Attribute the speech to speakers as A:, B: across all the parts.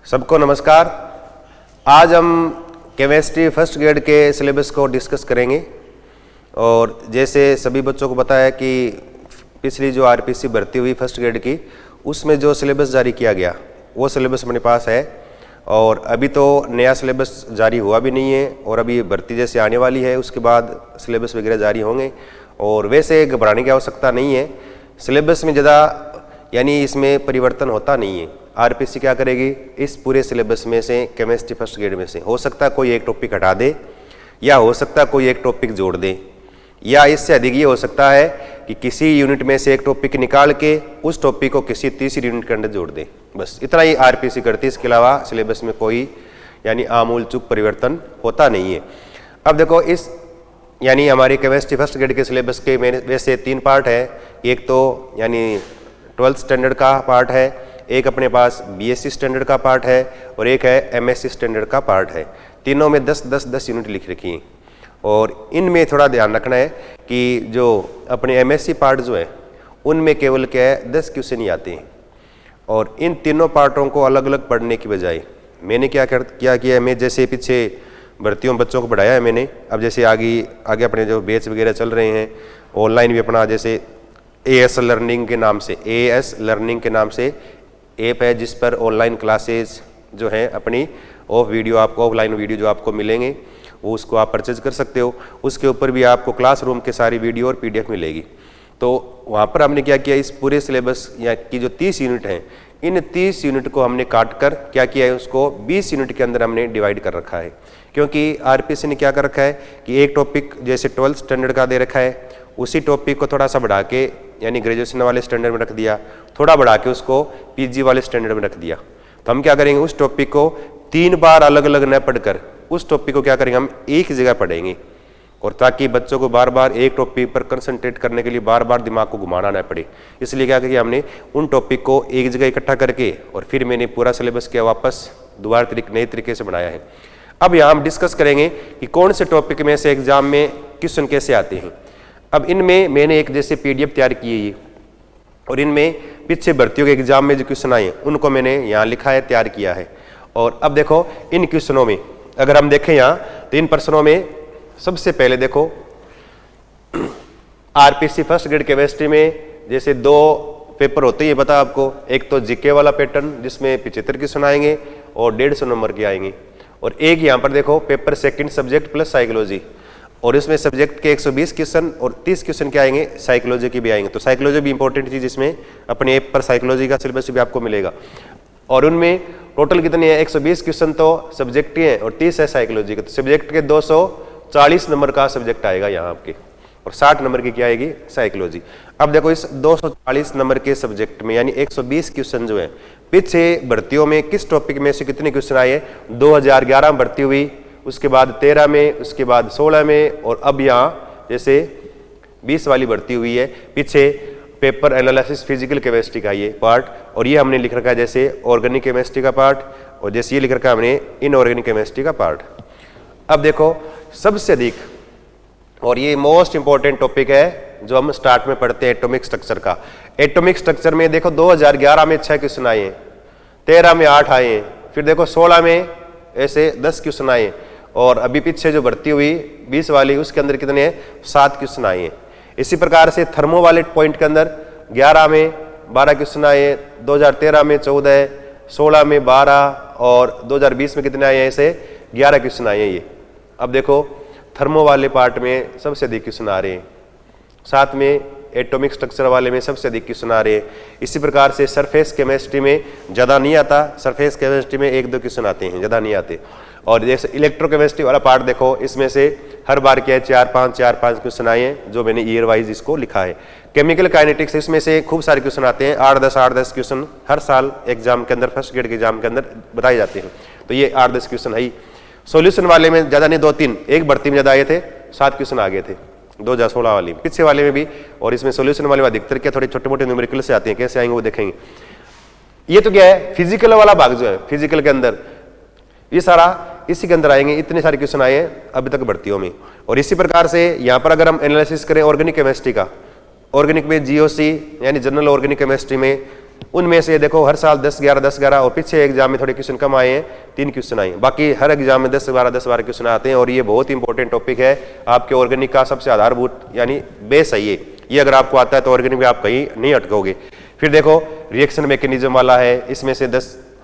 A: सबको नमस्कार। आज हम केमिस्ट्री फर्स्ट ग्रेड के सिलेबस को डिस्कस करेंगे। और जैसे सभी बच्चों को पता है कि पिछली जो आरपीसी भर्ती हुई फर्स्ट ग्रेड की, उसमें जो सिलेबस जारी किया गया वो सिलेबस अपने पास है। और अभी तो नया सिलेबस जारी हुआ भी नहीं है और अभी भर्ती जैसे आने वाली है, उसके बाद सिलेबस वगैरह जारी होंगे। और वैसे घबराने की आवश्यकता नहीं है, सिलेबस में ज़्यादा यानी इसमें परिवर्तन होता नहीं है। आरपीसी क्या करेगी, इस पूरे सिलेबस में से केमिस्ट्री फर्स्ट ग्रेड में से हो सकता है कोई एक टॉपिक हटा दे, या हो सकता है कोई एक टॉपिक जोड़ दे, या इससे अधिक ये हो सकता है कि किसी यूनिट में से एक टॉपिक निकाल के उस टॉपिक को किसी तीसरी यूनिट के अंदर जोड़ दे। बस इतना ही आरपीसी करती है, इसके अलावा सिलेबस में कोई यानी आमूल चूक परिवर्तन होता नहीं है। अब देखो, इस यानी हमारी केमिस्ट्री फर्स्ट ग्रेड के सिलेबस के वैसे 3 पार्ट है। एक तो यानी 12th स्टैंडर्ड का पार्ट है, एक अपने पास बीएससी स्टैंडर्ड का पार्ट है और एक है एमएससी स्टैंडर्ड का पार्ट है। तीनों में 10-10 यूनिट लिख रखी हैं। और इनमें थोड़ा ध्यान रखना है कि जो अपने एमएससी पार्ट जो है उनमें केवल क्या है 10 क्वेश्चन ही आते हैं। और इन तीनों पार्टों को अलग अलग पढ़ने की बजाय मैंने क्या किया है, मैं जैसे पीछे भर्तियों बच्चों को पढ़ाया है मैंने, अब जैसे आगे अपने जो बैच वगैरह चल रहे हैं ऑनलाइन भी अपना, जैसे एएस लर्निंग के नाम से ऐप है जिस पर ऑनलाइन क्लासेस जो हैं अपनी ऑफलाइन वीडियो जो आपको मिलेंगे वो उसको आप परचेज कर सकते हो। उसके ऊपर भी आपको क्लासरूम के सारी वीडियो और पीडीएफ मिलेगी। तो वहाँ पर हमने क्या किया, इस पूरे सिलेबस या की जो 30 यूनिट हैं, इन 30 यूनिट को हमने काट कर क्या किया है, उसको 20 यूनिट के अंदर हमने डिवाइड कर रखा है। क्योंकि आरपीसी ने क्या कर रखा है कि एक टॉपिक जैसे 12th स्टैंडर्ड का दे रखा है, उसी टॉपिक को थोड़ा सा बढ़ा के यानी ग्रेजुएशन वाले स्टैंडर्ड में रख दिया, थोड़ा बढ़ा के उसको पीजी वाले स्टैंडर्ड में रख दिया। तो हम क्या करेंगे, उस टॉपिक को 3 बार अलग अलग न पढ़कर उस टॉपिक को क्या करेंगे, हम एक ही जगह पढ़ेंगे। और ताकि बच्चों को बार बार एक टॉपिक पर कंसंट्रेट करने के लिए बार बार दिमाग को घुमाना न पड़े, इसलिए क्या किया हमने उन टॉपिक को एक जगह इकट्ठा करके और फिर मैंने पूरा सिलेबस किया वापस दोबारा नए तरीके से बनाया है। अब यहाँ हम डिस्कस करेंगे कि कौन से टॉपिक में से एग्जाम में क्वेश्चन कैसे आते हैं। अब इनमें मैंने एक जैसे पीडीएफ तैयार की है और इनमें पीछे भर्तियों के एग्जाम में जो क्वेश्चन आए उनको मैंने यहाँ लिखा है, तैयार किया है। और अब देखो, इन क्वेश्चनों में अगर हम देखें यहाँ तो इन प्रश्नों में सबसे पहले देखो, आरपीसी फर्स्ट ग्रेड केमिस्ट्री में जैसे 2 पेपर होते हैं, बता आपको, एक तो जीके वाला पैटर्न जिसमें 75 क्वेश्चन आएंगे और 150 नंबर के आएंगे, और एक यहाँ पर देखो paper second subject plus psychology, और इसमें सब्जेक्ट के 120 क्वेश्चन और 30 क्वेश्चन क्या आएंगे, साइकोलॉजी के भी आएंगे। तो साइकोलॉजी भी इंपॉर्टेंट चीज, इसमें अपने ऐप पर साइकोलॉजी का सिलेबस भी आपको मिलेगा। और उनमें टोटल कितने हैं, 120 क्वेश्चन तो सब्जेक्ट के हैं और 30 है साइकोलॉजी के। तो सब्जेक्ट के 240 नंबर का सब्जेक्ट आएगा यहाँ आपके, और 60 नंबर की क्या आएगी, साइकोलॉजी। अब देखो, इस 240 नंबर के सब्जेक्ट में यानी 120 क्वेश्चन जो है पीछे भर्तियों में किस टॉपिक में से कितने क्वेश्चन आए हैं। 2011 में भर्ती हुई, उसके बाद 13 में, उसके बाद 16 में, और अब यहाँ जैसे 20 वाली भर्ती हुई है। पीछे पेपर एनालिसिस फिजिकल केमिस्ट्री का ये पार्ट, और ये हमने लिख रखा है जैसे ऑर्गेनिक केमिस्ट्री का पार्ट, और जैसे ये लिख रखा है हमने इनऑर्गेनिक केमिस्ट्री का पार्ट। अब देखो, सबसे अधिक और ये मोस्ट इंपॉर्टेंट टॉपिक है जो हम स्टार्ट में पढ़ते हैं, एटॉमिक स्ट्रक्चर का। एटॉमिक स्ट्रक्चर में देखो 2011 में 6 क्वेश्चन आए हैं, 13 में 8 आए हैं, फिर देखो 16 में ऐसे 10 क्वेश्चन आए, और अभी पीछे जो भर्ती हुई 20 वाली उसके अंदर कितने हैं, 7 क्वेश्चन आए हैं। इसी प्रकार से थर्मो वाले पॉइंट के अंदर 11 में 12 क्वेश्चन आए, 2013 में 14, 16 में 12, और 2020 में कितने आए हैं, ऐसे 11 क्वेश्चन आए हैं ये। अब देखो, थर्मो वाले पार्ट में सबसे अधिक क्वेश्चन आ रहे हैं, साथ में एटॉमिक स्ट्रक्चर वाले में सबसे अधिक क्वेश्चन आ रहे हैं। इसी प्रकार से सरफेस केमिस्ट्री में ज़्यादा नहीं आता, सरफेस केमिस्ट्री में 1-2 क्वेश्चन आते हैं, ज़्यादा नहीं आते। और जैसे इलेक्ट्रोकेमिस्ट्री वाला पार्ट देखो, इसमें से हर बार क्या है 4-5 क्वेश्चन आए हैं, जो मैंने ईयर वाइज इसको लिखा है। केमिकल काइनेटिक्स, इसमें से खूब सारे क्वेश्चन आते हैं, 8-10 क्वेश्चन हर साल एग्जाम के अंदर, फर्स्ट ग्रेड के एग्जाम के अंदर बताए जाते हैं। तो ये 8-10 क्वेश्चन है ही। सॉल्यूशन वाले में ज़्यादा नहीं, 2-3, एक भर्ती में ज़्यादा आए थे, 7 क्वेश्चन आ गए थे 2016 वाली, पीछे वाले में भी। और इसमें सॉल्यूशन वाले में अधिकतर क्या थोड़े छोटे मोटे न्यूमेरिकल से आते हैं, कैसे आएंगे वो देखेंगे। ये तो क्या है, फिजिकल वाला भाग जो है, फिजिकल के अंदर ये सारा इसी के अंदर आएंगे, इतने सारे क्वेश्चन आए हैं अभी तक भर्तियों में। और इसी प्रकार से यहाँ पर अगर हम एनालिसिस करें ऑर्गेनिक केमिस्ट्री का, ऑर्गेनिक में जीओसी यानी जनरल ऑर्गेनिक केमिस्ट्री में उनमें से देखो हर साल 10-11 और पीछे एग्जाम में थोड़े क्वेश्चन कम आए हैं, 3 क्वेश्चन आए हैं, बाकी हर एग्जाम में 10-12 क्वेश्चन आते हैं। और ये बहुत इंपॉर्टेंट टॉपिक है आपके ऑर्गेनिक का, सबसे आधारभूत यानी बेस है ये अगर आपको आता है तो ऑर्गेनिक में आप कहीं नहीं अटकोगे। फिर देखो रिएक्शन मैकेनिज्म वाला है, इसमें से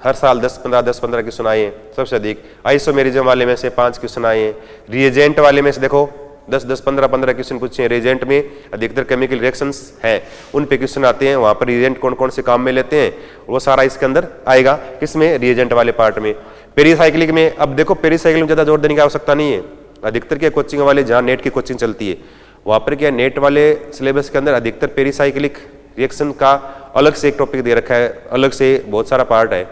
A: हर साल 10-15 क्वेश्चन आए हैं सबसे अधिक। आइसोमेरिज्म वाले में से 5 क्वेश्चन आए हैं। रिएजेंट वाले में से देखो 10-10, 15-15 क्वेश्चन पूछे हैं। रिएजेंट में अधिकतर केमिकल रिएक्शंस हैं, उन पे क्वेश्चन आते हैं, वहां पर रिएजेंट कौन कौन से काम में लेते हैं वो सारा इसके अंदर आएगा, किसमें, रिएजेंट वाले पार्ट में। पेरीसाइक्लिक में, अब देखो पेरीसाइक्लिक में ज्यादा जोर देने की आवश्यकता नहीं है। अधिकतर क्या कोचिंग वाले जहाँ नेट की कोचिंग चलती है वहां पर क्या नेट वाले सिलेबस के अंदर अधिकतर पेरीसाइक्लिक रिएक्शन का अलग से एक टॉपिक दे रखा है, अलग से बहुत सारा पार्ट है।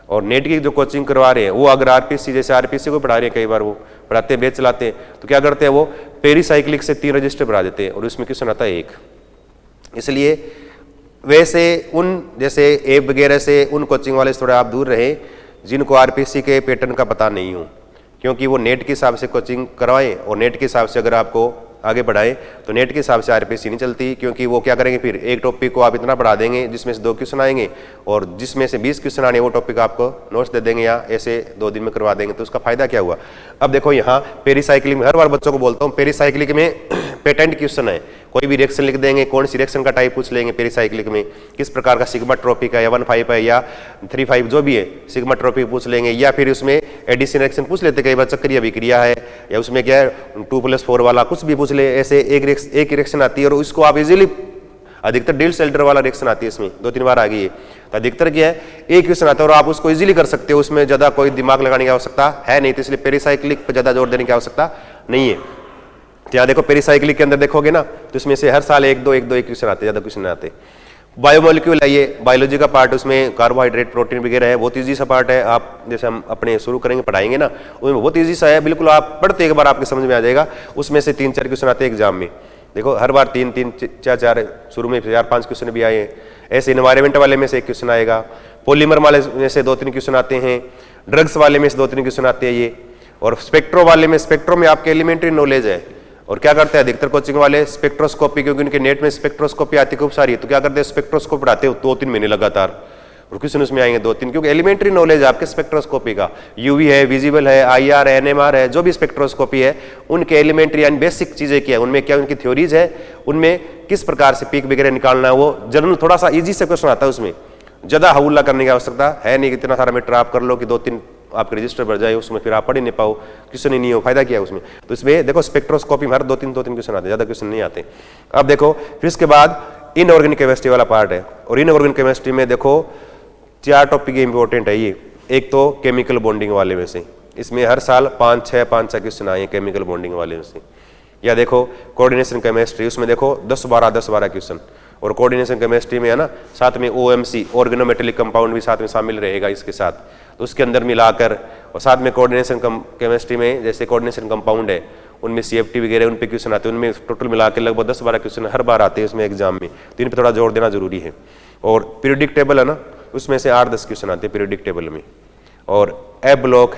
A: और नेट की जो कोचिंग करवा रहे हैं वो अगर आरपीसी, जैसे आरपीसी को पढ़ा रहे हैं, कई बार वो पढ़ाते हैं, बैच चलाते हैं, तो क्या करते हैं वो पेरीसाइक्लिक से 3 रजिस्टर बढ़ा देते हैं और उसमें क्वेश्चन आता है 1। इसलिए वैसे उन जैसे ऐप वगैरह से उन कोचिंग वाले से थोड़ा आप दूर रहे जिनको आरपीसी के पैटर्न का पता नहीं हो, क्योंकि वो नेट के हिसाब से कोचिंग करवाएं और नेट के हिसाब से अगर आपको आगे बढ़ाएं तो नेट के हिसाब से आरपीसी नहीं चलती, क्योंकि वो क्या करेंगे, फिर एक टॉपिक को आप इतना पढ़ा देंगे जिसमें से 2 क्वेश्चन आएंगे और जिसमें से 20 क्वेश्चन आने वो टॉपिक आपको नोट्स दे देंगे या ऐसे 2 दिन में करवा देंगे, तो उसका फायदा क्या हुआ। अब देखो यहाँ पेरीसाइक्लिक में हर बार बच्चों को बोलता हूँ, पेरीसाइक्लिक में पेटेंट क्वेश्चन है, कोई भी रिएक्शन लिख देंगे, कौन सी रिएक्शन का टाइप पूछ लेंगे पेरीसाइक्लिक में, किस प्रकार का सिग्मा ट्रॉपिक है या 1,5 है या 3,5 जो भी है सिग्मा ट्रॉपिक पूछ लेंगे, या फिर उसमें एडिशन रिएक्शन पूछ लेते कई बार, चक्रीय अभिक्रिया है या उसमें क्या है 2+4 वाला कुछ भी पूछ ले, ऐसे एक रिएक्शन आती है और उसको आप इजीली, अधिकतर डिल्स-एल्डर वाला रिएक्शन आती है, इसमें 2-3 बार आ गई है, तो अधिकतर क्या है एक क्वेश्चन आता है और आप उसको इजीली कर सकते हो, उसमें ज्यादा कोई दिमाग लगाने की आवश्यकता है नहीं, तो इसलिए पेरीसाइक्लिक पर ज्यादा जोर देने की आवश्यकता नहीं है। तो यहाँ देखो पेरीसाइक्लिक के अंदर देखोगे ना तो इसमें से हर साल 1-2 क्वेश्चन आते, ज्यादा क्वेश्चन आते। बायोमोलिक्यूल है, ये बायोलॉजी का पार्ट, उसमें कार्बोहाइड्रेट प्रोटीन वगैरह है, बहुत ईजी सा पार्ट है। आप जैसे हम अपने शुरू करेंगे पढ़ाएंगे ना, उसमें बहुत ईजी सा है, बिल्कुल आप पढ़ते एक बार आपके समझ में आ जाएगा। उसमें से 3-4 क्वेश्चन आते हैं एग्जाम में, देखो हर बार 3-3, 4-4, शुरू में 4-5 क्वेश्चन भी आए हैं। ऐसे इन्वायरमेंट वाले में से 1 क्वेश्चन आएगा, पॉलीमर वाले में से 2-3 क्वेश्चन आते हैं, ड्रग्स वाले में से 2-3 क्वेश्चन आते हैं ये, और स्पेक्ट्रो वाले में, स्पेक्ट्रो में आपके एलिमेंट्री नॉलेज है। और क्या करते हैं अधिकतर कोचिंग वाले स्पेक्ट्रोस्कोपी, क्योंकि उनके नेट में स्पेक्ट्रोस्कोपी आती खूब सारी, तो क्या करते हैं स्पेक्ट्रोस्कोप पढ़ाते हो 2-3 महीने लगातार, और क्वेश्चन उसमें आएंगे 2-3, क्योंकि एलिमेंट्री नॉलेज आपके स्पेक्ट्रोस्कोपी का, यूवी है, विजिबल है, आईआर है, एनएमआर है, जो भी स्पेक्ट्रोस्कोपी है उनके एलिमेंट्री यानी बेसिक चीजें क्या है, उनमें क्या उनकी थ्योरीज है, उनमें किस प्रकार से पीक वगैरह निकालना है, वो जनरल थोड़ा सा ईजी से क्वेश्चन आता है, उसमें ज्यादा हवुल्ला करने की आवश्यकता है नहीं, इतना सारा मीटर आप कर लो कि 2-3 आपके रजिस्टर भर जाए, उसमें फिर आप पढ़ ही नहीं पाओ, क्वेश्चन ही नहीं हो, फायदा क्या है उसमें। तो इसमें देखो स्पेक्ट्रोस्कोपी में हर 2-3 क्वेश्चन आते हैं, ज्यादा क्वेश्चन नहीं आते। अब देखो फिर इसके बाद इनऑर्गेनिक केमिस्ट्री वाला पार्ट है, और इनऑर्गेनिक केमिस्ट्री में देखो 4 टॉपिक इंपॉर्टेंट है ये। एक तो केमिकल बॉन्डिंग वाले में से, इसमें हर साल 5-6 क्वेश्चन आए हैं केमिकल बॉन्डिंग वाले में से। या देखो कोऑर्डिनेशन केमिस्ट्री, उसमें देखो 10-12 क्वेश्चन, और कोऑर्डिनेशन केमिस्ट्री में है ना साथ में OMC ऑर्गेनोमेटेलिक कंपाउंड भी साथ में शामिल रहेगा इसके साथ, तो उसके अंदर मिलाकर, और साथ में कोऑर्डिनेशन केमिस्ट्री में जैसे कोऑर्डिनेशन कंपाउंड है उनमें CFT वगैरह उन पे क्वेश्चन आते हैं, उनमें टोटल मिलाकर लगभग 10-12 क्वेश्चन हर बार आते हैं उसमें एग्जाम में, तो इन पर थोड़ा जोर देना जरूरी है। और पीरियोडिक टेबल है ना, उसमें से 8-10 क्वेश्चन आते हैं पीरियोडिक टेबल में, और F ब्लॉक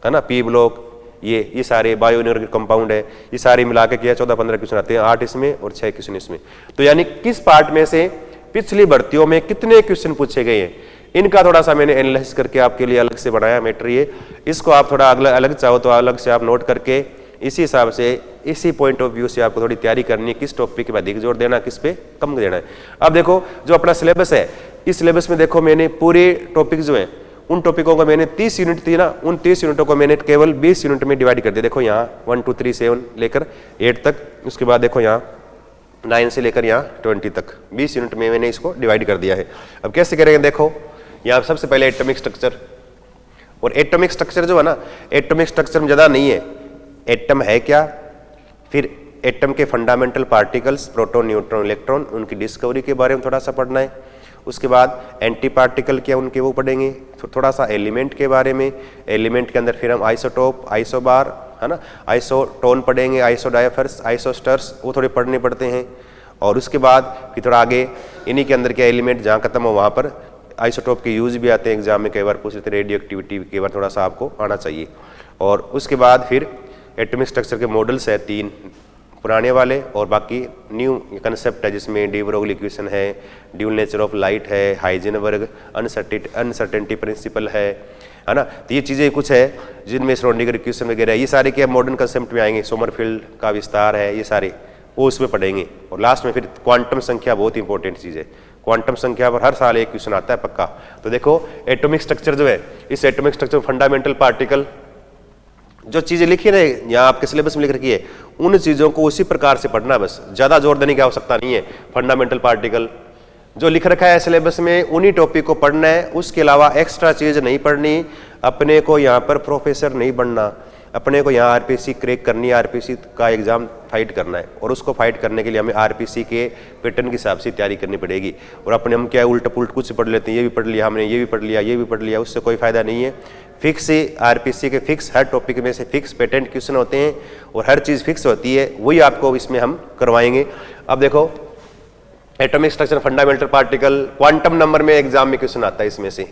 A: है ना, P ब्लॉक, ये सारे बायो इनऑर्गेनिक कंपाउंड है, ये सारे मिला के किया 14-15 क्वेश्चन आते हैं, 8 इसमें और 6 क्वेश्चन इसमें। तो यानी किस पार्ट में से पिछली भर्तियों में कितने क्वेश्चन पूछे गए हैं, इनका थोड़ा सा मैंने एनालिसिस करके आपके लिए अलग से बनाया मैटर ये। इसको आप थोड़ा अलग चाहो तो अलग से आप नोट करके इसी हिसाब से, इसी पॉइंट ऑफ व्यू से आपको थोड़ी तैयारी करनी है, किस टॉपिक पे अधिक जोर देना, किस पे कम देना है। अब देखो जो अपना सिलेबस है, इस सिलेबस में देखो मैंने पूरे टॉपिक जो है उन टॉपिकों को मैंने 30 यूनिट थी ना, उन 30 यूनिटों को मैंने केवल 20 यूनिट में डिवाइड कर दिया। देखो यहाँ 1, 2, 3, 7 लेकर 8 तक, उसके बाद देखो यहाँ 9 से लेकर यहाँ 20 तक 20 यूनिट में मैंने इसको डिवाइड कर दिया है। अब कैसे करेंगे, देखो यहाँ सबसे पहले एटॉमिक स्ट्रक्चर, और एटॉमिक स्ट्रक्चर जो है ना, एटॉमिक स्ट्रक्चर में ज़्यादा नहीं है, एटम है क्या, फिर एटम के fundamental particles, proton, neutron, electron, उनकी डिस्कवरी के बारे में थोड़ा सा पढ़ना है। उसके बाद एंटी पार्टिकल क्या उनके वो पढ़ेंगे, थोड़ा सा एलिमेंट के बारे में, एलिमेंट के अंदर फिर हम आइसोटोप, आइसोबार है ना, आइसोटोन पढ़ेंगे, आइसोडायफर्स, आइसोस्टर्स, वो थोड़े पढ़ने पड़ते हैं। और उसके बाद फिर थोड़ा आगे इन्हीं के अंदर क्या एलिमेंट जहाँ खत्म हो वहाँ पर आइसोटोप के यूज भी आते हैं, एग्जाम में कई बार पूछ लेते हैं, रेडियो एक्टिविटी कई बार थोड़ा सा आपको आना चाहिए। और उसके बाद फिर एटॉमिक स्ट्रक्चर के मॉडल्स है 3 पुराने वाले, और बाकी न्यू कंसेप्ट है जिसमें डी ब्रोगली इक्वेशन है, ड्यूल नेचर ऑफ लाइट है, हाइजेनबर्ग अनसर्टेनिटी प्रिंसिपल है ना। तो ये चीज़ें कुछ है जिनमें श्रोडिंगर इक्वेशन वगैरह, ये सारे क्या मॉडर्न कंसेप्ट में आएंगे। सोमरफील्ड का विस्तार है, ये सारे वो उसमें पढ़ेंगे। और लास्ट में फिर क्वांटम संख्या बहुत इंपॉर्टेंट चीज़ है। क्वांटम संख्या पर हर साल एक क्वेश्चन आता है पक्का। तो देखो एटॉमिक स्ट्रक्चर जो है, इस एटॉमिक स्ट्रक्चर फंडामेंटल पार्टिकल जो चीज़ें लिखी है ना यहाँ आपके सिलेबस में लिख रखी है, उन चीज़ों को उसी प्रकार से पढ़ना, बस ज़्यादा जोर देने की आवश्यकता नहीं है। फंडामेंटल पार्टिकल जो लिख रखा है सिलेबस में उन्हीं टॉपिक को पढ़ना है, उसके अलावा एक्स्ट्रा चीज़ नहीं पढ़नी। अपने को यहाँ पर प्रोफेसर नहीं बनना, अपने को यहाँ आरपीसी क्रैक करनी है, आरपीसी का एग्जाम फाइट करना है, और उसको फाइट करने के लिए हमें आरपीसी के पैटर्न के हिसाब से तैयारी करनी पड़ेगी। और अपने हम क्या उल्टा पुल्ट कुछ पढ़ लेते हैं, ये भी पढ़ लिया हमने, ये भी पढ़ लिया, ये भी पढ़ लिया, उससे कोई फायदा नहीं है। फिक्स आरपीसी के फिक्स हर टॉपिक में से फिक्स पैटर्न क्वेश्चन होते हैं और हर चीज़ फिक्स होती है, वही आपको इसमें हम करवाएंगे। अब देखो atomic structure, fundamental particle, quantum number में एग्जाम में क्वेश्चन आता है, इसमें से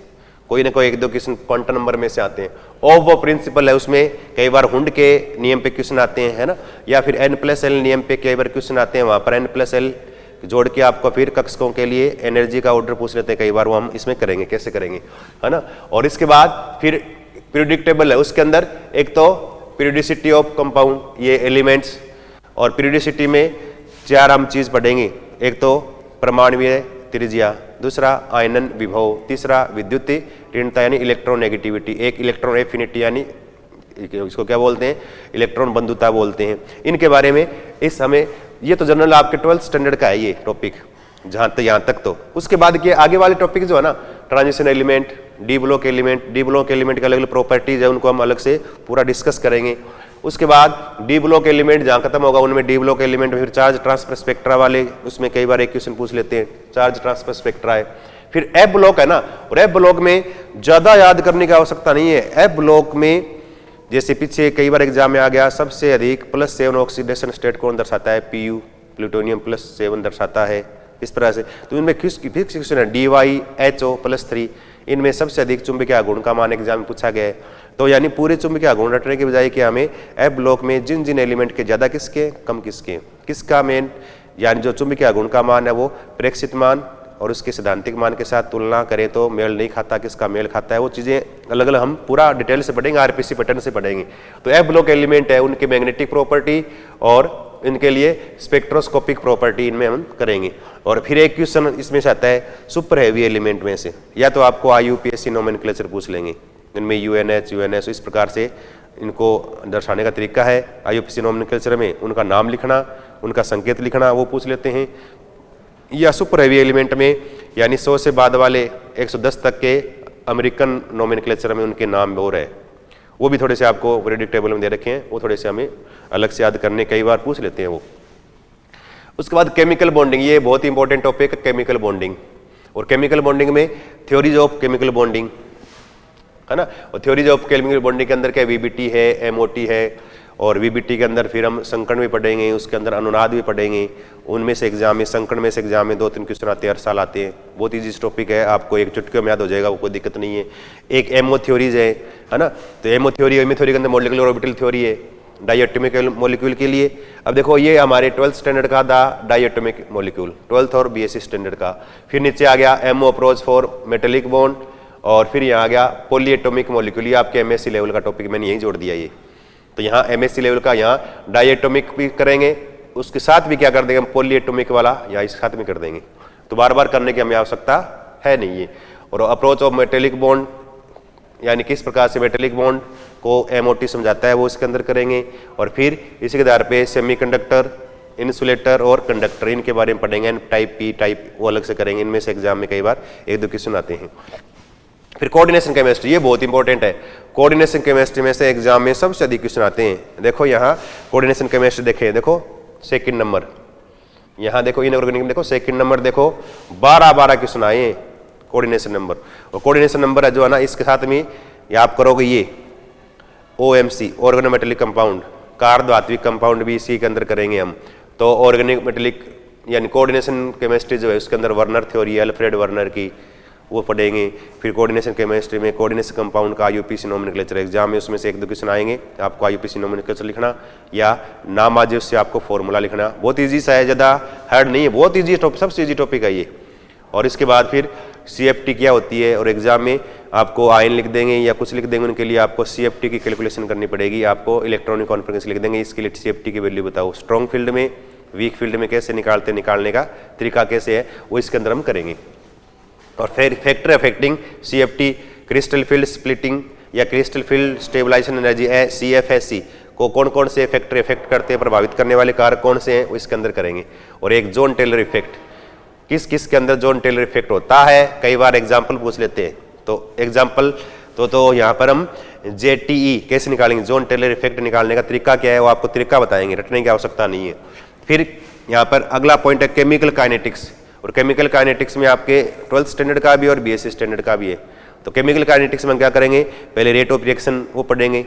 A: कोई ना कोई एक दो क्वेश्चन क्वांटम नंबर में से आते हैं। ऑफ वो प्रिंसिपल है, उसमें कई बार हुंड के नियम पे क्वेश्चन आते हैं, है ना, या फिर n+l नियम पे कई बार क्वेश्चन आते हैं, वहाँ पर n+l जोड़ के आपको फिर कक्षकों के लिए एनर्जी का ऑर्डर पूछ लेते हैं कई बार, वो हम इसमें करेंगे, कैसे करेंगे, है ना। और इसके बाद फिर पीरियोडिक टेबल है, उसके अंदर एक तो पीरियोडिसिटी ऑफ कंपाउंड, ये एलिमेंट्स, और पीरियोडिसिटी में चार हम चीज़ पढ़ेंगे, एक तो परमाणुीय त्रिज्या, दूसरा आयनन विभव, तीसरा विद्युत ऋणता यानी इलेक्ट्रॉन नेगेटिविटी, एक इलेक्ट्रॉन एफिनिटी यानी इसको क्या बोलते हैं, इलेक्ट्रॉन बंधुता बोलते हैं। इनके बारे में इस हमें, ये तो जनरल आपके 12th स्टैंडर्ड का है ये टॉपिक, जहाँ तक यहाँ तक तो। उसके बाद के आगे वाले टॉपिक जो है ना, transition element, D block element, D block element के अलग अलग प्रॉपर्टीज है, उनको हम अलग से पूरा डिस्कस करेंगे। उसके बाद डी ब्लॉक एलिमेंट जहाँ खत्म होगा, उनमें डी ब्लॉक एलिमेंट में फिर चार्ज ट्रांसफर स्पेक्ट्रा वाले, उसमें कई बार एक क्वेश्चन पूछ लेते हैं, चार्ज ट्रांसफर स्पेक्ट्रा है। फिर एफ ब्लॉक है ना, और एफ ब्लॉक में ज़्यादा याद करने की आवश्यकता नहीं है। एफ ब्लॉक में जैसे पीछे कई बार एग्जाम में आ गया, सबसे अधिक +7 ऑक्सीडेशन स्टेट कौन दर्शाता है, Pu, प्लूटोनियम +7 दर्शाता है, इस तरह से। तो इनमें फिक्स क्वेश्चन है, DyHO +3, इनमें सबसे अधिक चुंबकीय गुण का मान एग्जाम में पूछा गया है। तो यानी पूरे चुंबकीय गुण रटने के बजाय कि हमें एफ ब्लॉक में जिन जिन एलिमेंट के ज़्यादा किसके, कम किसके, किसका मेन, यानी जो चुंबकीय गुण का मान है वो प्रेक्षित मान और उसके सिद्धांतिक मान के साथ तुलना करें तो मेल नहीं खाता, किसका मेल खाता है, वो चीज़ें अलग अलग हम पूरा डिटेल से पढ़ेंगे, आरपीसी पैटर्न से पढ़ेंगे। तो एफ ब्लॉक एलिमेंट है, उनके मैग्नेटिक प्रॉपर्टी और इनके लिए स्पेक्ट्रोस्कोपिक प्रॉपर्टी इनमें हम करेंगे। और फिर एक क्वेश्चन इसमें से आता है सुपर हैवी एलिमेंट में से, या तो आपको IUPAC नोमेनक्लेचर पूछ लेंगे, इनमें UNH इस प्रकार से इनको दर्शाने का तरीका है। IUPAC नोमेनक्लेचर में उनका नाम लिखना, उनका संकेत लिखना, वो पूछ लेते हैं। या सुपर हैवी एलिमेंट में यानी 100 से बाद वाले 110 तक के अमेरिकन नोमेनक्लेचर में उनके नाम और है, वो भी थोड़े से आपको पीरियोडिक टेबल में दे रखे हैं, वो थोड़े से हमें अलग से याद करने कई बार पूछ लेते हैं वो। उसके बाद केमिकल बॉन्डिंग, ये बहुत इंपॉर्टेंट टॉपिक है केमिकल बॉन्डिंग। और केमिकल बॉन्डिंग में थ्योरीज ऑफ केमिकल बॉन्डिंग है ना, और थ्योरीज ऑफ केमिकल बॉन्डिंग के अंदर क्या VBT है, MOT है, और VBT के अंदर फिर हम संकर्ण भी पढ़ेंगे, उसके अंदर अनुनाद भी पढ़ेंगे। उनमें से एग्जाम में, संकर्ण में से एग्जाम में 2-3 क्वेश्चन आते हैं, हर साल आते हैं, बहुत ईजी टॉपिक है, आपको एक चुटकियों में याद हो जाएगा, वो कोई दिक्कत नहीं है। एक एमओ थ्योरीज है ना, तो एमओ थ्योरी के अंदर मॉलिक्यूलर ऑर्बिटल थ्योरी है डायएटॉमिक मॉलिक्यूल के लिए। अब देखो ये हमारे 12th स्टैंडर्ड का था डायएटॉमिक मॉलिक्यूल, 12th और BSc स्टैंडर्ड का। फिर नीचे आ गया MO approach for metallic bond, और फिर यहाँ आ गया पॉलीएटॉमिक मॉलिक्यूल, ये आपके MSc लेवल का टॉपिक मैंने यही जोड़ दिया ये। तो यहाँ MSc लेवल का यहाँ डायएटॉमिक भी करेंगे, उसके साथ भी क्या कर देंगे हम पॉलीएटॉमिक वाला या इस साथ में कर देंगे, तो बार बार करने की हमें आवश्यकता है नहीं है। और अप्रोच ऑफ मेटेलिक बॉन्ड यानी किस प्रकार से मेटेलिक बॉन्ड को MOT समझाता है वो इसके अंदर करेंगे। और फिर इसी के आधार पे सेमीकंडक्टर, इंसुलेटर और कंडक्टर, इनके बारे में पढ़ेंगे। टाइप P टाइप वो अलग से करेंगे, इनमें से एग्जाम में कई बार 1-2 क्वेश्चन आते हैं। फिर कोऑर्डिनेशन केमिस्ट्री, ये बहुत इंपॉर्टेंट है। कोऑर्डिनेशन केमिस्ट्री में से एग्जाम में सबसे अधिक क्वेश्चन आते हैं। देखो यहाँ कोऑर्डिनेशन केमिस्ट्री देखें, देखो सेकंड नंबर, यहाँ देखो इनऑर्गेनिक में देखो सेकंड नंबर, देखो 12 क्वेश्चन आए हैं कोऑर्डिनेशन नंबर। और कोऑर्डिनेशन नंबर है जो है ना, इसके साथ में ये आप करोगे ये OMC ऑर्गेनोमेटेलिक कंपाउंड, कार्बधात्विक कंपाउंड भी इसी के अंदर करेंगे हम। तो ऑर्गेनिक मेटेलिक यानी कोऑर्डिनेशन केमिस्ट्री जो है उसके अंदर वर्नर थ्योरी है, अल्फ्रेड वर्नर की, वो पढ़ेंगे। फिर कोऑर्डिनेशन केमिस्ट्री में कोऑर्डिनेशन कंपाउंड का IUPAC नोमेनक्लेचर एग्जाम में उसमें से 1-2 क्वेश्चन आएंगे, आपको IUPAC नोमेनक्लेचर लिखना या नाम आ जाए उससे आपको फॉर्मूला लिखना। बहुत ईजी सा है, ज़्यादा हार्ड नहीं है, बहुत ईजी टॉपिक, सबसे ईजी टॉपिक है ये। और इसके बाद फिर CFT क्या होती है, और एग्जाम में आपको आयन लिख देंगे या कुछ लिख देंगे, उनके लिए आपको CFT की कैलकुलेशन करनी पड़ेगी, आपको इलेक्ट्रॉनिक कॉन्फ्रेंस लिख देंगे, इसके लिए CFT की वैल्यू बताओ। स्ट्रॉन्ग फील्ड में वीक फील्ड में कैसे निकालते, निकालने का तरीका कैसे है, वो इसके अंदर हम करेंगे। और फिर factor affecting CFT, crystal field splitting या crystal field stabilization energy CFSE को कौन कौन से फैक्टर इफेक्ट करते हैं, प्रभावित करने वाले कारक कौन से हैं, वो इसके अंदर करेंगे। और एक जॉन टेलर इफेक्ट, किस किस के अंदर जॉन टेलर इफेक्ट होता है, कई बार एग्जाम्पल पूछ लेते हैं, तो एग्जाम्पल तो यहाँ पर हम JTE कैसे निकालेंगे, जॉन टेलर इफेक्ट निकालने का तरीका क्या है, वो आपको तरीका बताएंगे, रटने की आवश्यकता नहीं है। फिर यहाँ पर अगला पॉइंट है केमिकल काइनेटिक्स, और केमिकल काइनेटिक्स में आपके 12th स्टैंडर्ड का भी और BSc स्टैंडर्ड का भी है। तो केमिकल काइनेटिक्स में हम क्या करेंगे, पहले रेट ऑफ रिएक्शन वो पढ़ेंगे,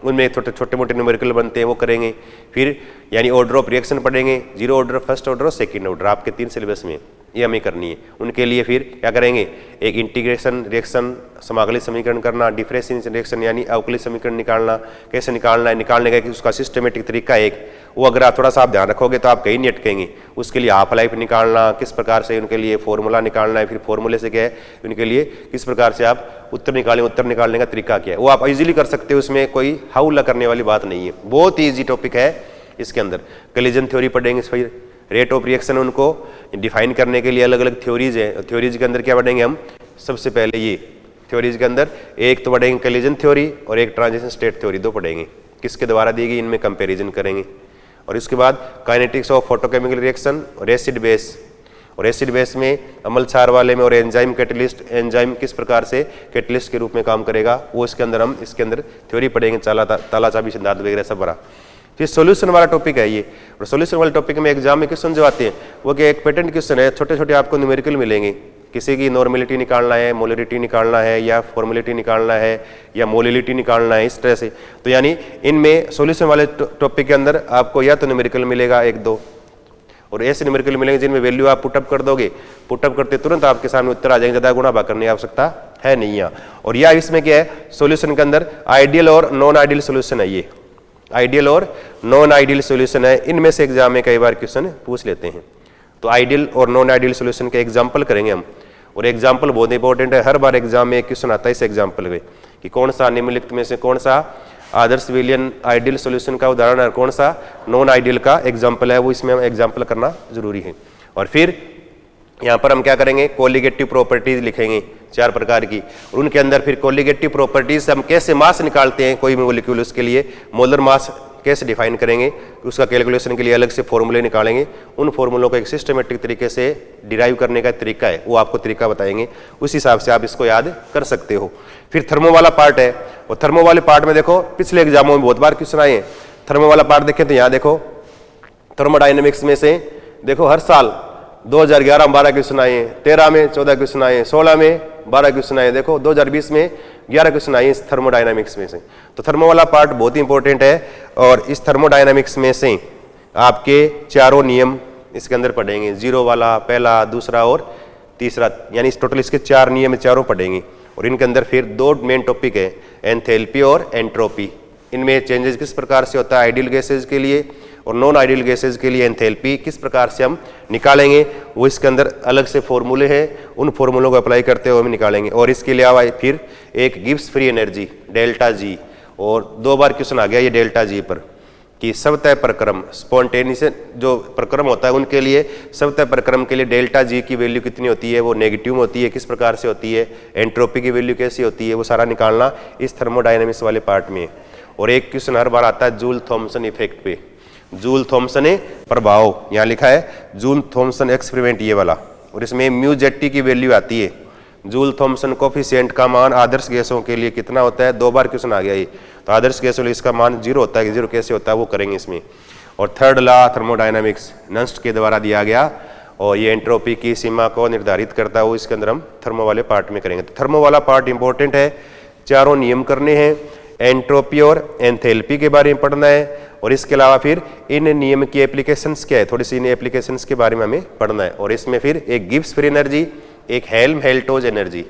A: उनमें छोटे मोटे न्यूमेरिकल बनते हैं वो करेंगे। फिर यानी ऑर्डर ऑफ रिएक्शन पढ़ेंगे, 0 ऑर्डर, फर्स्ट ऑर्डर और सेकंड ऑर्डर, आपके 3 सिलेबस में ये हमें करनी है। उनके लिए फिर क्या करेंगे, एक इंटीग्रेशन रिएक्शन, समाकलित समीकरण करना, डिफरेंशिएशन रिएक्शन यानी अवकलित समीकरण निकालना, कैसे निकालना है, निकालने का कि उसका सिस्टमेटिक तरीका है एक, वो अगर आप थोड़ा सा आप ध्यान रखोगे तो आप कहीं नहीं अटकेंगे। उसके लिए हाफ लाइफ निकालना, किस प्रकार से उनके लिए फॉर्मूला निकालना है, फिर फॉर्मूले से क्या है उनके लिए किस प्रकार से आप उत्तर निकालेंगे, उत्तर निकालने का तरीका क्या है, वो आप इजीली कर सकते हो, उसमें कोई हाउला करने वाली बात नहीं है, बहुत ही ईजी टॉपिक है। इसके अंदर कोलिजन थ्योरी पढ़ेंगे, फिर रेट ऑफ रिएक्शन उनको डिफाइन करने के लिए अलग अलग थ्योरीज है। थ्योरीज के अंदर क्या पढ़ेंगे हम, सबसे पहले ये थ्योरीज के अंदर एक तो पढ़ेंगे कोलिजन थ्योरी और एक ट्रांजिशन स्टेट थ्योरी, 2 पढ़ेंगे, किसके द्वारा दी गई, इनमें कंपैरिजन करेंगे। और इसके बाद काइनेटिक्स ऑफ फोटोकेमिकल रिएक्शन और एसिड बेस, और एसिड बेस में अम्ल क्षार वाले में, और एंजाइम कैटलिस्ट, एंजाइम किस प्रकार से कैटलिस्ट के रूप में काम करेगा, वो इसके अंदर हम इसके अंदर थ्योरी पढ़ेंगे, ताला चाबी सिद्धांत वगैरह सब भरा। फिर सॉल्यूशन वाला टॉपिक है ये, और सॉल्यूशन वाले टॉपिक में एग्जाम में क्वेश्चन जो आते हैं वो कि एक पैटर्न क्वेश्चन है, छोटे छोटे आपको न्यूमेरिकल मिलेंगे, किसी की नॉर्मेलिटी निकालना है, मोलरिटी निकालना है, या फॉर्मुलिटी निकालना है, या मोलिलिटी निकालना है, इस तरह से। तो यानी इनमें सॉल्यूशन वाले टॉपिक के अंदर आपको या तो न्यूमेरिकल मिलेगा 1-2, और ऐसे न्यूमेरिकल मिलेंगे जिनमें वैल्यू आप पुटअप कर दोगे, पुटअप करते तुरंत आपके सामने उत्तर आ जाएंगे, ज़्यादा गुणा भाग करने की आवश्यकता है नहीं है। और या इसमें क्या है, सॉल्यूशन के अंदर आइडियल और नॉन आइडियल सोल्यूशन है, ये आइडियल और नॉन आइडियल सॉल्यूशन है, इनमें से एग्जाम में कई बार क्वेश्चन पूछ लेते हैं। तो आइडियल और नॉन आइडियल सॉल्यूशन के एग्जांपल करेंगे हम, और एग्जांपल बहुत इंपॉर्टेंट है, हर बार एग्जाम में एक क्वेश्चन आता है इस एग्जांपल में कि कौन सा निम्नलिखित में से कौन सा आदर्श विलियन आइडियल सॉल्यूशन का उदाहरण है, कौन सा नॉन आइडियल का एग्जाम्पल है, वो इसमें हम एग्जाम्पल करना जरूरी है। और फिर यहाँ पर हम क्या करेंगे, कोलिगेटिव प्रॉपर्टीज लिखेंगे 4 प्रकार की, और उनके अंदर फिर कोलिगेटिव प्रॉपर्टीज हम कैसे मास निकालते हैं कोई भी मॉलिक्यूल, उसके लिए मोलर मास कैसे डिफाइन करेंगे, उसका कैलकुलेशन के लिए अलग से फॉर्मूले निकालेंगे, उन फॉर्मूलों को एक सिस्टमेटिक तरीके से डिराइव करने का तरीका है, वो आपको तरीका बताएंगे, उस हिसाब से आप इसको याद कर सकते हो। फिर थर्मो वाला पार्ट है, और थर्मो वाले पार्ट में देखो पिछले एग्जामों में बहुत बार क्वेश्चन आए हैं। थर्मो वाला पार्ट देखें तो यहाँ देखो थर्मोडाइनमिक्स में से देखो हर साल 2011 में 12 क्वेश्चन आए हैं, 13 में 14 क्वेश्चन आए हैं, 16 में 12 क्वेश्चन आए, देखो 2020 में 11 क्वेश्चन आए इस थर्मोडायनामिक्स में से। तो थर्मो वाला पार्ट बहुत ही इंपॉर्टेंट है, और इस थर्मोडायनामिक्स में से आपके 4 नियम इसके अंदर पढ़ेंगे, 0 वाला, पहला, दूसरा और तीसरा, यानी इस टोटल इसके 4 नियम 4 पढ़ेंगे। और इनके अंदर फिर 2 मेन टॉपिक है, एंथैल्पी और एंट्रोपी। इनमें चेंजेस किस प्रकार से होता है आइडियल गैसेज के लिए और नॉन आइडियल गैसेज के लिए, एंथैल्पी किस प्रकार से हम निकालेंगे, वो इसके अंदर अलग से फॉर्मूले हैं, उन फॉर्मूलों को अप्लाई करते हुए हम निकालेंगे। और इसके अलावा फिर एक Gibbs free energy delta G, और 2 बार क्वेश्चन आ गया ये डेल्टा जी पर कि स्वतः प्रक्रम, स्पॉन्टेनियस जो प्रक्रम होता है उनके लिए, स्वतः प्रक्रम के लिए डेल्टा जी की वैल्यू कितनी होती है, वो नेगेटिव होती है, किस प्रकार से होती है, एंट्रोपी की वैल्यू कैसी होती है, वो सारा निकालना इस थर्मोडायनेमिक्स वाले पार्ट में। और एक क्वेश्चन हर बार आता है जूल थॉमसन इफेक्ट पे, जूल थॉमसन प्रभाव, यहाँ लिखा है जूल थॉमसन एक्सपेरिमेंट ये वाला, और इसमें म्यू जेटी की वैल्यू आती है, जूल थॉमसन कोफिशिएंट का मान आदर्श गैसों के लिए कितना होता है, 2 बार क्वेश्चन आ गया ये। तो आदर्श गैसों के लिए इसका मान 0 होता है, कि 0 कैसे होता है वो करेंगे इसमें। और थर्ड लॉ थर्मोडायनामिक्स नस्ट के द्वारा दिया गया, और ये एंट्रोपी की सीमा को निर्धारित करता है, वो इसके अंदर हम थर्मो वाले पार्ट में करेंगे। तो थर्मो वाला पार्ट इंपॉर्टेंट है, 4 नियम करने हैं, एंट्रोपी और एंथैल्पी के बारे में पढ़ना है, और इसके अलावा फिर इन नियम की एप्लीकेशंस क्या है, थोड़ी सी इन एप्लीकेशंस के बारे में हमें पढ़ना है। और इसमें फिर एक गिब्स फ्री एनर्जी, एक हेल्महोल्ट्ज़ एनर्जी,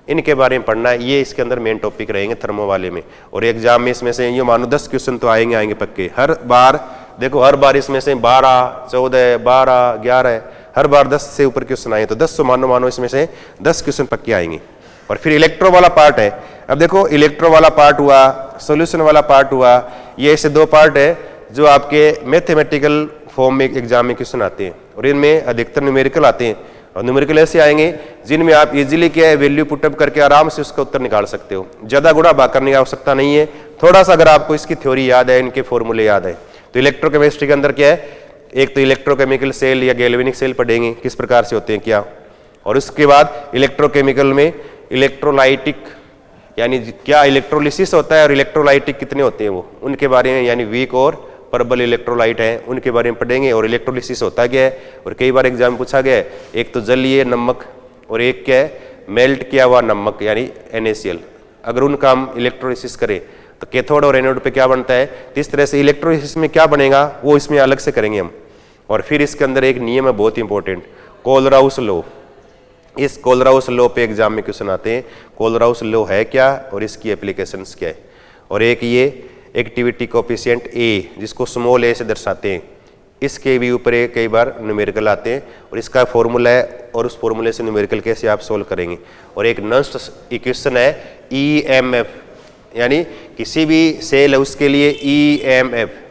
A: इनके बारे में पढ़ना है। ये इसके अंदर मेन टॉपिक रहेंगे थर्मो वाले में। और एग्जाम में इसमें से ये मानो 10 क्वेश्चन तो आएंगे पक्के हर बार। देखो हर बार इसमें से 12, 14, 12, 11 हर बार 10 से ऊपर क्वेश्चन आए तो 10 मानो इसमें से 10 क्वेश्चन पक्के आएंगे। और फिर इलेक्ट्रो वाला पार्ट है। अब देखो इलेक्ट्रो वाला पार्ट हुआ, सॉल्यूशन वाला पार्ट हुआ, ये ऐसे दो पार्ट है जो आपके मैथमेटिकल फॉर्म में एग्जाम में क्वेश्चन आते हैं और इनमें अधिकतर न्यूमेरिकल आते हैं। और न्यूमेरिकल ऐसे आएंगे जिनमें आप इजीली क्या है वैल्यू पुटअप करके आराम से उसका उत्तर निकाल सकते हो, ज़्यादा गुणा भाग करने की आवश्यकता नहीं है। थोड़ा सा अगर आपको इसकी थ्योरी याद है, इनके फॉर्मूले याद है, तो इलेक्ट्रोकेमिस्ट्री के अंदर क्या है, एक तो इलेक्ट्रोकेमिकल सेल या गैल्वेनिक सेल पढ़ेंगे किस प्रकार से होते हैं क्या। और उसके बाद इलेक्ट्रोकेमिकल में इलेक्ट्रोलाइटिक यानी क्या इलेक्ट्रोलिसिस होता है और इलेक्ट्रोलाइटिक कितने होते हैं वो, उनके बारे में यानी वीक और प्रबल इलेक्ट्रोलाइट है उनके बारे में पढ़ेंगे। और इलेक्ट्रोलिसिस होता क्या है, और कई बार एग्जाम में पूछा गया है, एक तो जलीय नमक और एक क्या है मेल्ट किया हुआ नमक यानी NaCl। अगर उनका हम इलेक्ट्रोलिसिस करें तो कैथोड और एनोड पे क्या बनता है, तो इस तरह से इलेक्ट्रोलिसिस में क्या बनेगा वो इसमें अलग से करेंगे हम। और फिर इसके अंदर एक नियम है बहुत इंपॉर्टेंट, कोलराउस लॉ। इस कोलराउस लॉ पे एग्जाम में क्वेश्चन आते हैं, कोलराउस लॉ है क्या और इसकी एप्लीकेशंस क्या है। और एक ये एक्टिविटी कोएफिशिएंट A जिसको स्मॉल a से दर्शाते हैं, इसके भी ऊपर कई बार न्यूमेरिकल आते हैं और इसका फॉर्मूला है और उस फॉर्मूले से न्यूमेरिकल कैसे आप सोल्व करेंगे। और एक नॉन्स्ट इक्वेशन है EMF, यानी किसी भी सेल है उसके लिए EMF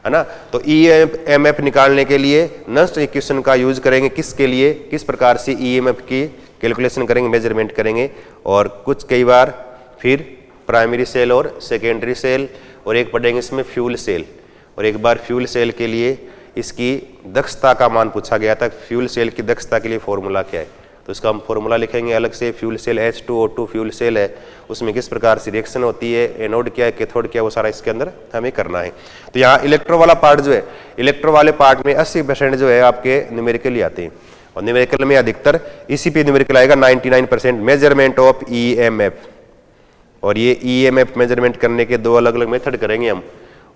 A: है ना, तो EMF निकालने के लिए नॉन्स्ट इक्वेशन का यूज करेंगे। किसके लिए, किस प्रकार से EMF की कैलकुलेशन करेंगे, मेजरमेंट करेंगे। और कुछ कई बार फिर प्राइमरी सेल और सेकेंडरी सेल, और एक पढ़ेंगे इसमें फ्यूल सेल। और एक बार फ्यूल सेल के लिए इसकी दक्षता का मान पूछा गया था, फ्यूल सेल की दक्षता के लिए फॉर्मूला क्या है, तो इसका हम फॉर्मूला लिखेंगे अलग से। Fuel cell H2O2 fuel cell है, उसमें किस प्रकार से रिएक्शन होती है, एनोड क्या है, कैथोड क्या है, वो सारा इसके अंदर हमें करना है। तो यहाँ इलेक्ट्रो वाला पार्ट जो है, इलेक्ट्रो वाले पार्ट में 80% जो है आपके न्यूमेरिकल ही आते हैं। और न्यूमेरिकल में अधिकतर इसी पे न्यूमेरिकल आएगा 99% मेजरमेंट ऑफ EMF। और ये EMF मेजरमेंट करने के दो अलग अलग मेथड करेंगे हम,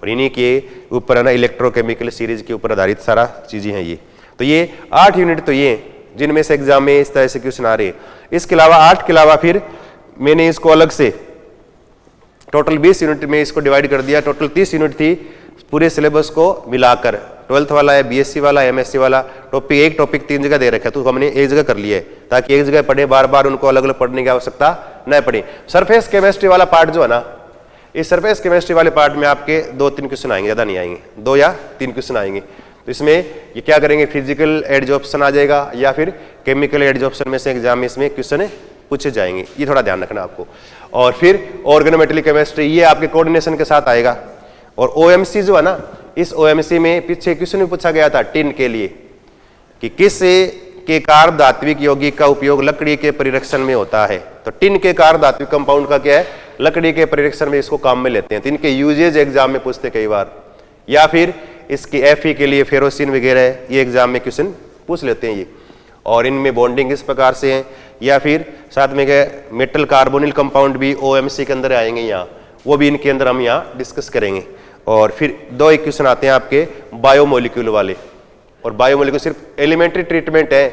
A: और इन्हीं के ऊपर है ना इलेक्ट्रोकेमिकल सीरीज के ऊपर आधारित सारा चीज़ें हैं ये। तो ये 8 यूनिट तो ये जिनमें से एग्जाम में इस तरह से क्वेश्चन आ रहे हैं। इसके अलावा 8 के अलावा फिर मैंने इसको अलग से टोटल 20 यूनिट में इसको डिवाइड कर दिया। टोटल 30 यूनिट थी पूरे सिलेबस को मिलाकर, 12th वाला है, BSc वाला है, MSc वाला। टॉपिक एक टॉपिक 3 जगह दे रखा है, तो हमने एक जगह कर लिया है ताकि एक जगह पढ़े, बार बार उनको अलग अलग पढ़ने की आवश्यकता न पड़े। सरफेस केमिस्ट्री वाला पार्ट जो है ना, इस सरफेस केमिस्ट्री वाले पार्ट में आपके 2-3 क्वेश्चन आएंगे, ज़्यादा नहीं आएंगे, 2 या 3 क्वेश्चन आएंगे। तो इसमें ये क्या करेंगे, फिजिकल एडजॉर्प्शन आ जाएगा या फिर केमिकल एडजॉर्प्शन में से एग्जाम में इसमें क्वेश्चन पूछे जाएंगे, ये थोड़ा ध्यान रखना आपको। और फिर ऑर्गेनोमेटेरियल केमिस्ट्री ये आपके कोऑर्डिनेशन के साथ आएगा। और OMC जो है ना, इस OMC में पीछे क्वेश्चन भी पूछा गया था टिन के लिए कि किस के कार्ब धात्विक यौगिक का उपयोग लकड़ी के परिरक्षण में होता है। तो टिन के कार्ब धात्विक कंपाउंड का क्या है, लकड़ी के परिरक्षण में इसको काम में लेते हैं। तो इनके यूजेज एग्जाम में पूछते कई बार, या फिर इसकी Fe के लिए फेरोसिन वगैरह ये एग्जाम में क्वेश्चन पूछ लेते हैं ये। और इनमें बॉन्डिंग इस प्रकार से है, या फिर साथ में क्या मेटल कार्बोनिल कंपाउंड भी OMC के अंदर आएंगे यहाँ, वो भी इनके अंदर हम यहाँ डिस्कस करेंगे। और फिर 2 एक क्वेश्चन आते हैं आपके बायोमोलिक्यूल वाले, और बायोमोलिक्यूल सिर्फ एलिमेंट्री ट्रीटमेंट है,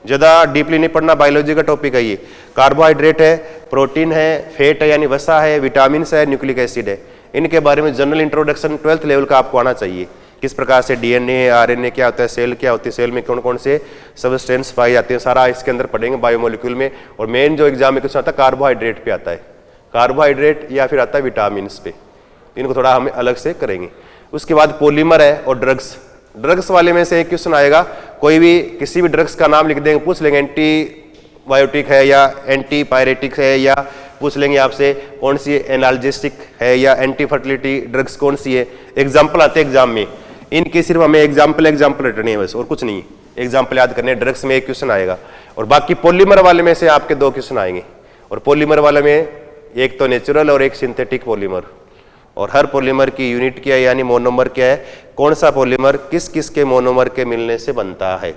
A: ज़्यादा डीपली नहीं पढ़ना, बायोलॉजी का टॉपिक है ये। कार्बोहाइड्रेट है, प्रोटीन है, फैट है यानी वसा है, विटामिन है, न्यूक्लिक एसिड है, इनके बारे में जनरल इंट्रोडक्शन 12th लेवल का आपको आना चाहिए। किस प्रकार से DNA RNA क्या होता है, सेल क्या होती है, सेल में कौन कौन से सबस्टेंस पाए जाते हैं, सारा इसके अंदर पढ़ेंगे बायोमोलिक्यूल में। और मेन जो एग्जाम में क्वेश्चन आता है कार्बोहाइड्रेट पे आता है, कार्बोहाइड्रेट या फिर आता है विटामिन पे, इनको थोड़ा हमें अलग से करेंगे। उसके बाद पॉलीमर है और ड्रग्स। ड्रग्स वाले में से एक क्वेश्चन आएगा, कोई भी किसी भी ड्रग्स का नाम लिख देंगे, पूछ लेंगे एंटीबायोटिक है या एंटीपायरेटिक है, या पूछ लेंगे आपसे कौन सी एनाल्जेसिक है या एंटी फर्टिलिटी ड्रग्स कौन सी है। एग्जाम्पल आते हैं एग्जाम में, इनके सिर्फ हमें एग्जाम्पल रटने है बस, और कुछ नहीं, एग्जाम्पल याद करने। ड्रग्स में एक क्वेश्चन आएगा, और बाकी पॉलीमर वाले में से आपके 2 क्वेश्चन आएंगे। और पॉलीमर वाले में एक तो नेचुरल और एक सिंथेटिक पॉलीमर, और हर पॉलीमर की यूनिट क्या है यानी मोनोमर क्या है, कौन सा पॉलीमर किस किस के मोनोमर के मिलने से बनता है,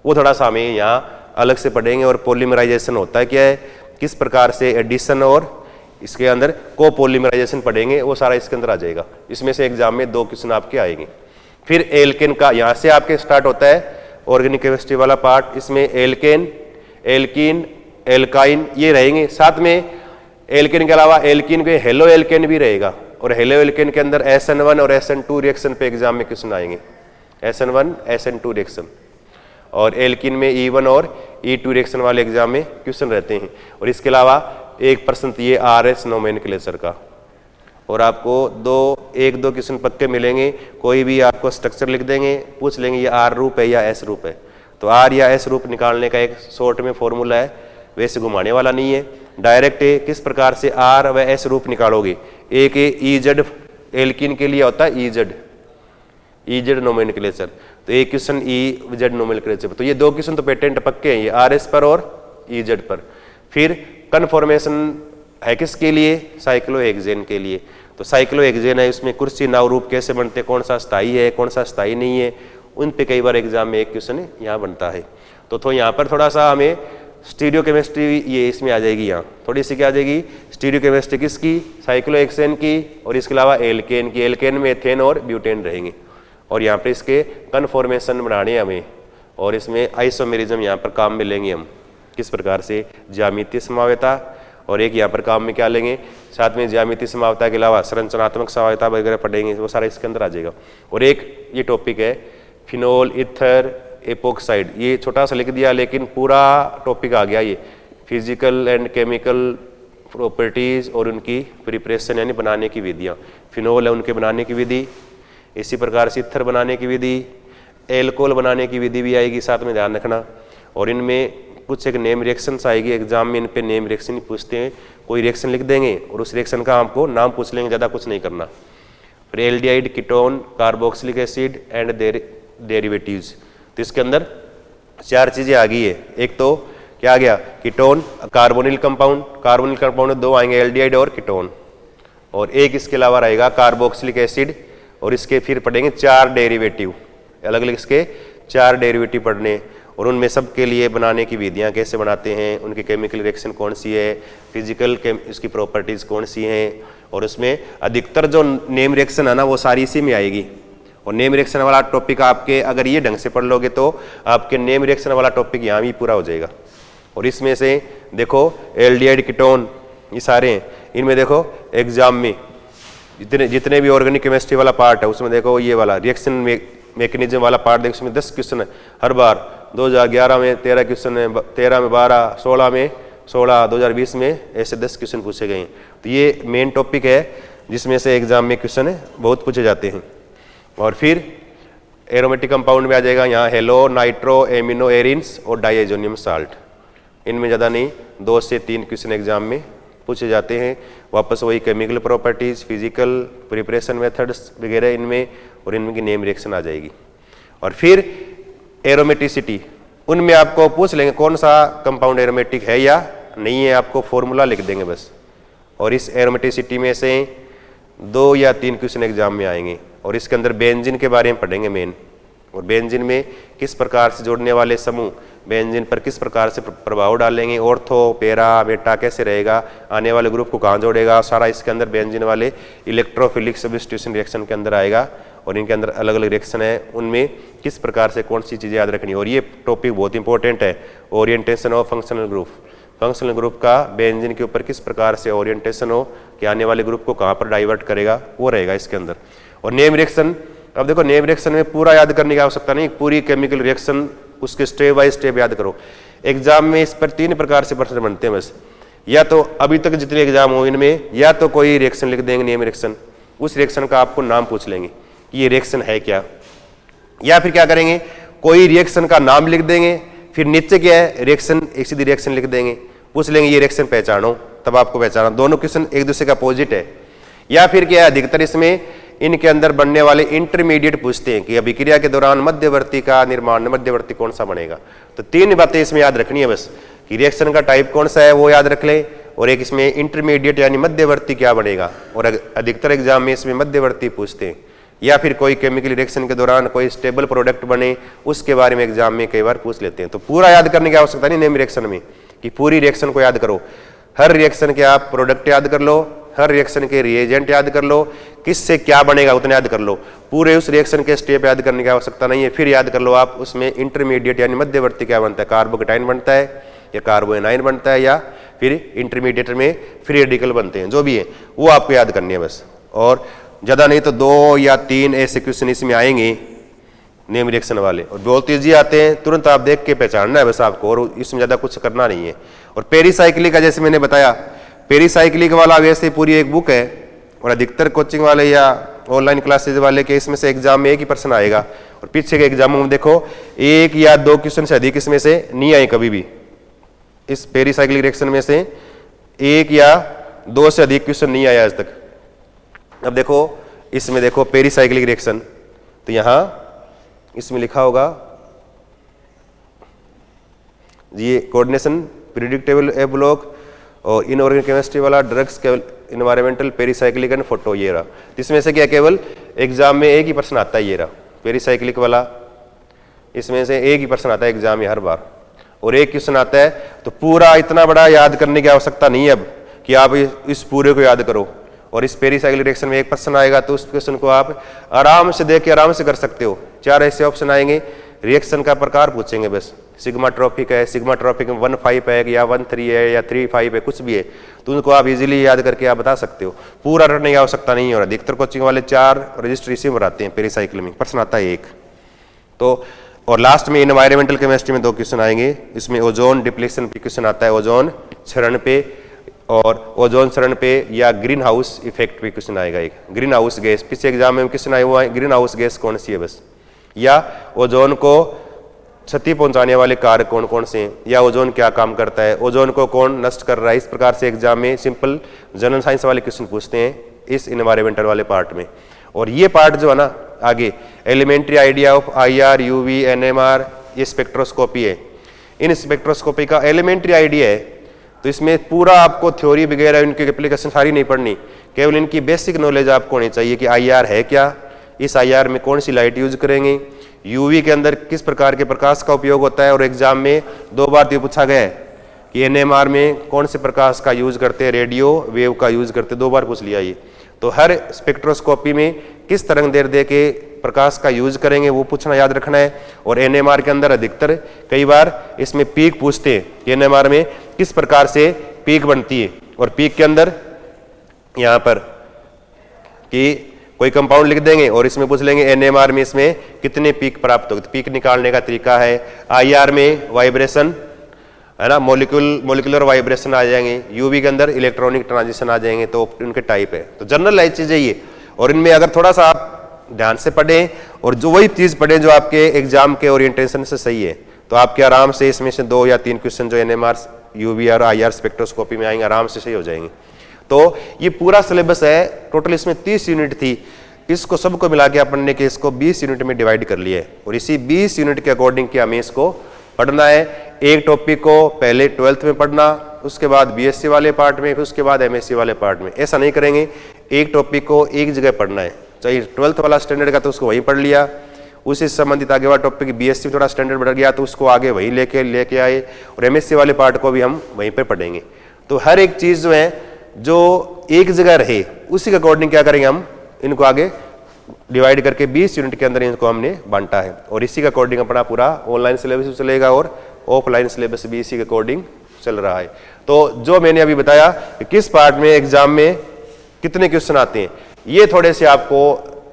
A: वो थोड़ा सा हमें यहाँ अलग से पढ़ेंगे। और पॉलीमराइजेशन होता है क्या है, किस प्रकार से एडिशन और इसके अंदर कोपॉलीमराइजेशन पढ़ेंगे, वो सारा इसके अंदर आ जाएगा। इसमें से एग्जाम में 2 क्वेश्चन आपके आएंगे। फिर एल्केन का यहाँ से आपके स्टार्ट होता है ऑर्गेनिक केमिस्ट्री वाला पार्ट। इसमें एल्केन, एल्कीन, एल्काइन ये रहेंगे। साथ में एल्केन के अलावा एल्कीन के हेलो एल्केन भी रहेगा, और हेलो एल्केन के अंदर SN1 और SN2 रिएक्शन पे एग्जाम में क्वेश्चन आएंगे, SN1 SN2 रिएक्शन, और एल्कीन में E1 और E2 रिएक्शन वाले एग्जाम में क्वेश्चन रहते हैं। और इसके अलावा 1% ये RS नोमेनक्लेचर का, और आपको एक दो क्वेश्चन पक्के मिलेंगे। कोई भी आपको स्ट्रक्चर लिख देंगे, पूछ लेंगे ये R रूप है या S रूप है, तो R या S रूप निकालने का एक शॉर्ट में फॉर्मूला है, वैसे घुमाने वाला नहीं है, डायरेक्ट किस प्रकार से R व S रूप निकालोगे। एक EZ एल्कीन के लिए होता है EZ नोमेनक्लेचर, तो एक क्वेश्चन EZ नोमेनक्लेचर, तो ये दो क्वेश्चन तो पेटेंट पक्के हैं, ये RS पर और EZ पर। फिर कन्फॉर्मेशन है किसके लिए, साइक्लोहेक्सेन के लिए। तो साइक्लोहेक्सेन है, इसमें कुर्सी नाव रूप कैसे बनते, कौन सा स्थायी है कौन सा स्थायी नहीं है, उन पे कई बार एग्जाम में एक क्वेश्चन यहाँ बनता है। तो यहाँ पर थोड़ा सा हमें स्टीरियोकेमिस्ट्री ये इसमें आ जाएगी, यहाँ थोड़ी सी क्या आ जाएगी, स्टीरियोकेमिस्ट्री किसकी, साइक्लोहेक्सेन की, और इसके अलावा एल्केन की। एल्केन में एथेन और ब्यूटेन रहेंगे, और यहाँ पे इसके कन्फॉर्मेशन बनाने हमें, और इसमें आइसोमेरिज्म यहाँ पर काम में लेंगे हम, किस प्रकार से ज्यामितीय समवायता, और एक यहाँ पर काम में क्या लेंगे, साथ में ज्यामितीय समवायता के अलावा संरचनात्मक समवायता वगैरह पढ़ेंगे, वो सारा इसके अंदर आ जाएगा। और एक ये टॉपिक है फिनोल ईथर एपोक्साइड, ये छोटा सा लिख दिया लेकिन पूरा टॉपिक आ गया, ये फिजिकल एंड केमिकल प्रॉपर्टीज और उनकी प्रिपरेशन यानी बनाने की विधियाँ। फिनोल है उनके बनाने की विधि, इसी प्रकार से ईथर बनाने की विधि, एल्कोहल बनाने की विधि भी आएगी, साथ में ध्यान रखना। और इनमें कुछ एक नेम रिएक्शंस आएगी, एग्जाम में इन पे नेम रिएक्शन ही पूछते हैं, कोई रिएक्शन लिख देंगे और उस रिएक्शन का आपको नाम पूछ लेंगे, ज़्यादा कुछ नहीं करना। फिर aldehyde, ketone, carboxylic acid and derivatives, तो इसके अंदर चार चीज़ें आ गई है। एक तो क्या आ गया, कीटोन, कार्बोनिल कंपाउंड दो आएंगे, एल्डिहाइड और कीटोन, और एक इसके अलावा रहेगा कार्बोक्सिलिक एसिड, और इसके फिर पढ़ेंगे 4 डेरिवेटिव, अलग अलग इसके 4 डेरिवेटिव पढ़ने, और उनमें सब के लिए बनाने की विधियाँ कैसे बनाते हैं, उनकी केमिकल रिएक्शन कौन सी है, फिजिकल इसकी प्रॉपर्टीज़ कौन सी हैं, और उसमें अधिकतर जो नेम रिएक्शन है ना वो सारी इसी में आएगी। और नेम रिएक्शन वाला टॉपिक आपके अगर ये ढंग से पढ़ लोगे तो आपके नेम रिएक्शन वाला टॉपिक यहाँ भी पूरा हो जाएगा। और इसमें से देखो एल्डिहाइड, कीटोन ये सारे हैं, इनमें देखो एग्जाम में जितने भी ऑर्गेनिक केमिस्ट्री वाला पार्ट है उसमें देखो ये वाला रिएक्शन मैकेनिज्म वाला पार्ट देखो, उसमें 10 क्वेश्चन है हर बार। 2011 में 13 क्वेश्चन है, 13 में 12, 16 में 16, 2020 में ऐसे 10 क्वेश्चन पूछे गए हैं। तो ये मेन टॉपिक है जिसमें से एग्जाम में क्वेश्चन है बहुत पूछे जाते हैं। और फिर एरोमेटिक कंपाउंड में आ जाएगा यहाँ हेलो, नाइट्रो, एमिनो एरिन्स और डाइएजोनियम साल्ट, इनमें ज़्यादा नहीं 2 से 3 क्वेश्चन एग्जाम में पूछे जाते हैं। वापस वही chemical properties, physical preparation methods वगैरह इनमें, और इनमें की नेम रिएक्शन आ जाएगी। और फिर एरोमेटिसिटी, उनमें आपको पूछ लेंगे कौन सा कंपाउंड एरोमेटिक है या नहीं है, आपको फॉर्मूला लिख देंगे बस। और इस एरोमेटिसिटी में से 2 या 3 क्वेश्चन एग्जाम में आएंगे, और इसके अंदर बेंजीन के बारे में पढ़ेंगे मेन, और बेंजीन में किस प्रकार से जोड़ने वाले समूह बेंजीन पर किस प्रकार से प्रभाव डालेंगे, ऑर्थो, पैरा, बेटा कैसे रहेगा, आने वाले ग्रुप को कहाँ जोड़ेगा, सारा इसके अंदर बेंजीन वाले इलेक्ट्रोफिलिक सब्स्टिट्यूशन रिएक्शन के अंदर आएगा। और इनके अंदर अलग अलग रिएक्शन है, उनमें किस प्रकार से कौन सी चीज़ें याद रखनी है। और ये टॉपिक बहुत इंपॉर्टेंट है, orientation of functional group, functional group का बेंजीन के ऊपर किस प्रकार से ओरिएंटेशन हो कि आने वाले ग्रुप को कहाँ पर डाइवर्ट करेगा, वो रहेगा इसके अंदर। और नेम रिएक्शन, अब देखो नेम रिएक्शन में पूरा याद करने की आवश्यकता नहीं, पूरी केमिकल रिएक्शन उसके स्टेप बाय स्टेप याद करो। एग्जाम में इस पर 3 प्रकार से प्रश्न बनते हैं बस, या तो अभी तक जितने एग्जाम हो इनमें या तो कोई रिएक्शन लिख देंगे नेम रिएक्शन, उस रिएक्शन का आपको नाम पूछ लेंगे कि ये रिएक्शन है क्या, या फिर क्या करेंगे कोई रिएक्शन का नाम लिख देंगे, फिर नीचे क्या है रिएक्शन, एक सीधी रिएक्शन लिख देंगे, पूछ लेंगे ये रिएक्शन पहचानो, तब आपको पहचाना दोनों क्वेश्चन एक दूसरे का अपोजिट है। या फिर क्या है अधिकतर इसमें इनके अंदर बनने वाले इंटरमीडिएट पूछते हैं कि अभिक्रिया के दौरान मध्यवर्ती का निर्माण, मध्यवर्ती कौन सा बनेगा। तो 3 बातें इसमें याद रखनी है बस, कि रिएक्शन का टाइप कौन सा है वो याद रख लें, और एक इसमें इंटरमीडिएट यानी मध्यवर्ती क्या बनेगा, और अधिकतर एग्जाम में इसमें मध्यवर्ती पूछते हैं। या फिर कोई केमिकल रिएक्शन के दौरान कोई स्टेबल प्रोडक्ट बने उसके बारे में एग्जाम में कई बार पूछ लेते हैं। तो पूरा याद करने की आवश्यकता नहीं नेम रिएक्शन में कि पूरी रिएक्शन को याद करो, हर रिएक्शन के आप प्रोडक्ट याद कर लो, हर रिएक्शन के रिएजेंट याद कर लो, किससे क्या बनेगा उतना याद कर लो, पूरे उस रिएक्शन के स्टेप याद करने की आवश्यकता नहीं है। फिर याद कर लो आप उसमें इंटरमीडिएट यानी मध्यवर्ती क्या बनता है, कार्बोकेटाइन बनता है, या कार्बोनाइन बनता है या फिर इंटरमीडिएट में फ्री रेडिकल बनते हैं, जो भी है वो आपको याद करनी है बस। और ज़्यादा नहीं तो 2 या 3 ऐसे क्वेश्चन इसमें आएंगे नेम रिएक्शन वाले, और बहुत ईजी आते हैं, तुरंत आप देख के पहचानना है बस आपको, और इसमें ज़्यादा कुछ करना नहीं है। और पेरीसाइक्लिक का जैसे मैंने बताया, पेरीसाइक्लिक वाला वैसे पूरी एक बुक है, और अधिकतर कोचिंग वाले या ऑनलाइन क्लासेज वाले के इसमें से एग्जाम में एक ही प्रश्न आएगा, और पीछे के एग्जाम में देखो 1 या 2 क्वेश्चन से अधिक इसमें से नहीं आए कभी भी। इस पेरीसाइक्लिक रिएक्शन में से 1 या 2 से अधिक क्वेश्चन नहीं आया आज तक। अब देखो इसमें देखो पेरीसाइक्लिक रिएक्शन, तो यहां इसमें लिखा होगा ये कोऑर्डिनेशन प्रिडिक्टेबल ए ब्लॉक, और इनऑर्गेनिक केमिस्ट्री वाला ड्रग्स केवल इन्वायरमेंटल पेरीसाइक्लिक एंड फोटो, ये रहा। इसमें से क्या केवल एग्जाम में एक ही प्रश्न आता है, ये रहा पेरीसाइक्लिक वाला, इसमें से एक ही प्रश्न आता है एग्जाम में हर बार, और एक क्वेश्चन आता है। तो पूरा इतना बड़ा याद करने की आवश्यकता नहीं है अब कि आप इस पूरे को याद करो, और इस पेरीसाइक्लिक रिएक्शन में एक प्रश्न आएगा तो उस क्वेश्चन को आप आराम से देख के आराम से कर सकते हो। 4 ऐसे ऑप्शन आएंगे, रिएक्शन का प्रकार पूछेंगे बस, सिग्मा ट्रॉपिक है, सिग्मा ट्रॉपिक में 1,5 है या 1,3 है या 3,5 है, कुछ भी है, तो उनको आप इजीली याद करके आप बता सकते हो, पूरा रटने की आवश्यकता नहीं है। और अधिकतर कोचिंग वाले 4 रजिस्टर इसी में भराते हैं, पेरीसाइक्लिक में प्रश्न आता है 1। तो और लास्ट में इन्वायरमेंटल केमिस्ट्री में 2 क्वेश्चन आएंगे, इसमें ओजोन डिप्लीशन पे क्वेश्चन आता है, ओजोन क्षरण पे, और ओजोन क्षरण पे या ग्रीन हाउस इफेक्ट पे क्वेश्चन आएगा एक, ग्रीन हाउस गैस, पिछले एग्जाम में क्वेश्चन आया हुआ है ग्रीन हाउस गैस कौन सी है बस, या ओजोन को क्षति पहुंचाने वाले कारक कौन कौन से हैं, या ओजोन क्या काम करता है, ओजोन को कौन नष्ट कर रहा है। इस प्रकार से एग्जाम में सिंपल जनरल साइंस वाले क्वेश्चन पूछते हैं इस इन्वायरमेंटल वाले पार्ट में। और ये पार्ट जो है ना आगे elementary idea of IR, UV, NMR, ये स्पेक्ट्रोस्कोपी है। इन स्पेक्ट्रोस्कोपी का एलिमेंट्री आइडिया है, तो इसमें पूरा आपको थ्योरी वगैरह इनकी एप्लीकेशन सारी नहीं पढ़नी, केवल इनकी बेसिक नॉलेज आपको होनी चाहिए कि IR है क्या, इस IR में कौन सी लाइट यूज करेंगे, UV के अंदर किस प्रकार के प्रकाश का उपयोग होता है, और एग्जाम में 2 बार तो पूछा गया है कि NMR में कौन से प्रकाश का यूज करते हैं, रेडियो वेव का यूज करते, 2 बार पूछ लिया ये। तो हर स्पेक्ट्रोस्कोपी में किस तरंग दैर्ध्य के प्रकाश का यूज करेंगे वो पूछना याद रखना है। और NMR के अंदर अधिकतर कई बार इसमें पीक पूछते हैं कि NMR में किस प्रकार से पीक बनती है, और पीक के अंदर यहाँ पर कि कोई कंपाउंड लिख देंगे और इसमें पूछ लेंगे NMR में इसमें कितने पीक प्राप्त होते, पीक निकालने का तरीका है। IR में वाइब्रेशन है ना, मोलिकुलर वाइब्रेशन आ जाएंगे, UV के अंदर इलेक्ट्रॉनिक ट्रांजिशन आ जाएंगे, तो उनके टाइप है। तो जनरल चीजें ये, और इनमें अगर थोड़ा सा आप ध्यान से पढ़ें और जो वही चीज पढ़ें जो आपके एग्जाम के ओरिएंटेशन से सही है, तो आपके आराम से इसमें से 2 या 3 क्वेश्चन जो NMR, UV और IR स्पेक्ट्रोस्कोपी में आएंगे आराम से सही हो जाएंगे। तो ये पूरा सिलेबस है, टोटल इसमें 30 यूनिट थी, इसको सबको मिला के अपन ने इसको 20 यूनिट में डिवाइड कर लिया है, और इसी 20 यूनिट के अकॉर्डिंग के हमें इसको पढ़ना है। एक टॉपिक को पहले 12th में पढ़ना, उसके बाद BSc वाले पार्ट में, फिर उसके बाद MSc वाले पार्ट में, ऐसा नहीं करेंगे। एक टॉपिक को एक जगह पढ़ना है, चाहे 12th वाला स्टैंडर्ड का तो उसको वहीं पढ़ लिया, उसी से संबंधित आगे वाला टॉपिक BSc में थोड़ा स्टैंडर्ड बढ़ गया तो उसको आगे वहीं लेके आए, और MSc वाले पार्ट को भी हम वहीं पर पढ़ेंगे। तो हर एक चीज़ जो है जो एक जगह रहे उसी के अकॉर्डिंग क्या करेंगे, हम इनको आगे डिवाइड करके 20 यूनिट के अंदर इनको हमने बांटा है, और इसी के अकॉर्डिंग अपना पूरा ऑनलाइन सिलेबस भी चलेगा और ऑफलाइन सिलेबस भी इसी के अकॉर्डिंग चल रहा है। तो जो मैंने अभी बताया कि किस पार्ट में एग्जाम में कितने क्वेश्चन आते हैं, ये थोड़े से आपको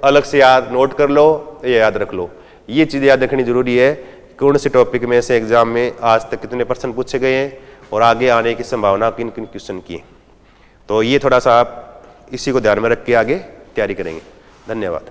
A: अलग से याद नोट कर लो, ये याद रख लो, ये चीज़ याद रखनी जरूरी है। कौन से टॉपिक में से एग्जाम में आज तक कितने % पूछे गए हैं और आगे आने की संभावना किन किन क्वेश्चन की, तो ये थोड़ा सा आप इसी को ध्यान में रख के आगे तैयारी करेंगे। धन्यवाद।